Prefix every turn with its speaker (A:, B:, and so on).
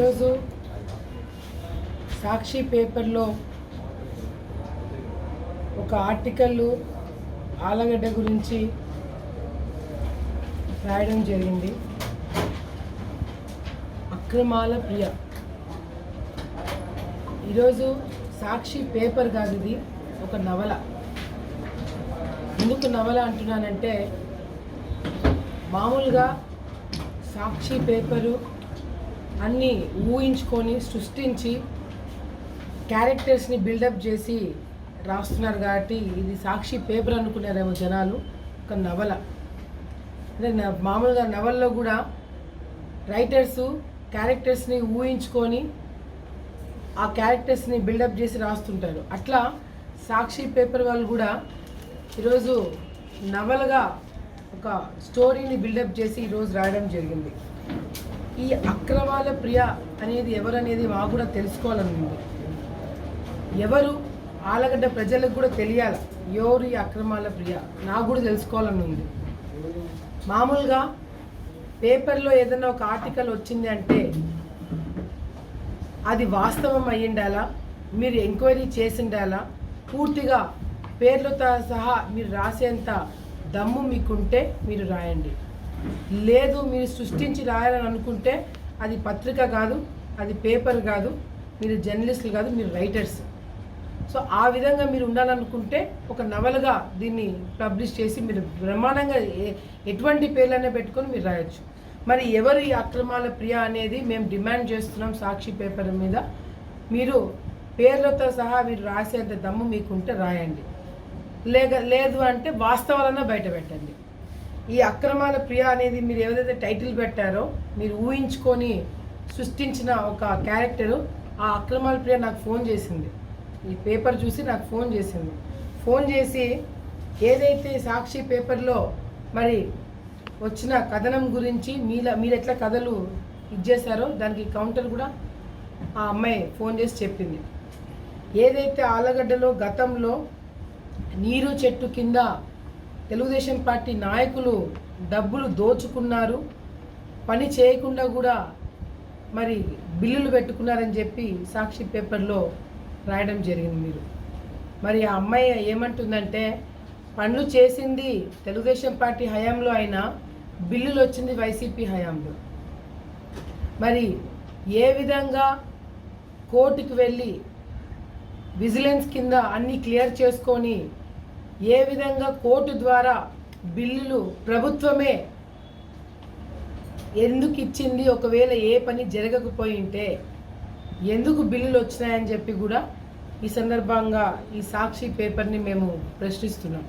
A: ఈరోజు సాక్షి పేపర్లో ఒక ఆర్టికల్ ఆలగడ్డ గురించి రాయడం జరిగింది. అక్రమాల ప్రియ. ఈరోజు సాక్షి పేపర్ కాదు, ఇది ఒక నవల. ఎందుకు నవల అంటున్నానంటే, మామూలుగా సాక్షి పేపరు అన్నీ ఊహించుకొని సృష్టించి క్యారెక్టర్స్ని బిల్డప్ చేసి రాస్తున్నారు కాబట్టి ఇది సాక్షి పేపర్ అనుకున్నారేమో జనాలు. ఒక నవల అంటే మామూలుగా నవల్లో కూడా రైటర్స్ క్యారెక్టర్స్ని ఊహించుకొని ఆ క్యారెక్టర్స్ని బిల్డప్ చేసి రాస్తుంటారు. అట్లా సాక్షి పేపర్ వాళ్ళు కూడా ఈరోజు నవలగా ఒక స్టోరీని బిల్డప్ చేసి ఈరోజు రాయడం జరిగింది. ఈ అక్రమాల ప్రియ అనేది ఎవరనేది మాకు కూడా తెలుసుకోవాలని ఉంది. ఎవరు ఆలగడ్డ ప్రజలకు కూడా తెలియాలి, ఎవరు ఈ అక్రమాల ప్రియ నాకు కూడా తెలుసుకోవాలని ఉంది. మామూలుగా పేపర్లో ఏదైనా ఒక ఆర్టికల్ వచ్చింది అంటే అది వాస్తవం అయ్యిండాలా, మీరు ఎంక్వైరీ చేసిండాలా, పూర్తిగా పేర్లతో సహా మీరు రాసేంత దమ్ము మీకుంటే మీరు రాయండి. లేదు, మీరు సృష్టించి రాయాలని అనుకుంటే అది పత్రిక కాదు, అది పేపర్ కాదు, మీరు జర్నలిస్టులు కాదు, మీరు రైటర్స్. సో ఆ విధంగా మీరు ఉండాలనుకుంటే ఒక నవలగా దీన్ని పబ్లిష్ చేసి మీరు బ్రహ్మాండంగా ఎటువంటి పేర్లనే పెట్టుకొని మీరు రాయొచ్చు. మరి ఎవరు ఈ అక్రమాల ప్రియ అనేది మేము డిమాండ్ చేస్తున్నాం సాక్షి పేపర్ మీద. మీరు పేర్లతో సహా మీరు రాసేంత దమ్ము మీకుంటే రాయండి, లేదు అంటే వాస్తవాలన్నా బయట పెట్టండి. ఈ అక్రమాల ప్రియ అనేది మీరు ఏదైతే టైటిల్ పెట్టారో, మీరు ఊహించుకొని సృష్టించిన ఒక క్యారెక్టరు, ఆ అక్రమాల ప్రియ నాకు ఫోన్ చేసింది. ఈ పేపర్ చూసి నాకు ఫోన్ చేసింది. ఫోన్ చేసి ఏదైతే సాక్షి పేపర్లో మరి వచ్చిన కథనం గురించి మీరు ఎట్లా కథలు ఇచ్చేసారో దానికి కౌంటర్ కూడా ఆ అమ్మాయి ఫోన్ చేసి చెప్పింది. ఏదైతే ఆలగడ్డలో గతంలో నీరు చెట్టు కింద తెలుగుదేశం పార్టీ నాయకులు డబ్బులు దోచుకున్నారు, పని చేయకుండా కూడా మరి బిల్లులు పెట్టుకున్నారని చెప్పి సాక్షి పేపర్లో రాయడం జరిగింది. మీరు మరి ఆ అమ్మాయి ఏమంటుందంటే, పనులు చేసింది తెలుగుదేశం పార్టీ హయాంలో అయినా బిల్లులు వచ్చింది వైసీపీ హయాంలో. మరి ఏ విధంగా కోర్టుకు వెళ్ళి విజిలెన్స్ కింద అన్నీ క్లియర్ చేసుకొని ఏ విధంగా కోర్టు ద్వారా బిల్లులు ప్రభుత్వమే ఎందుకు ఇచ్చింది, ఒకవేళ ఏ పని జరగకపోయి ఉంటే ఎందుకు బిల్లులు వచ్చినాయని చెప్పి కూడా ఈ సందర్భంగా ఈ సాక్షి పేపర్ని మేము ప్రశ్నిస్తున్నాం.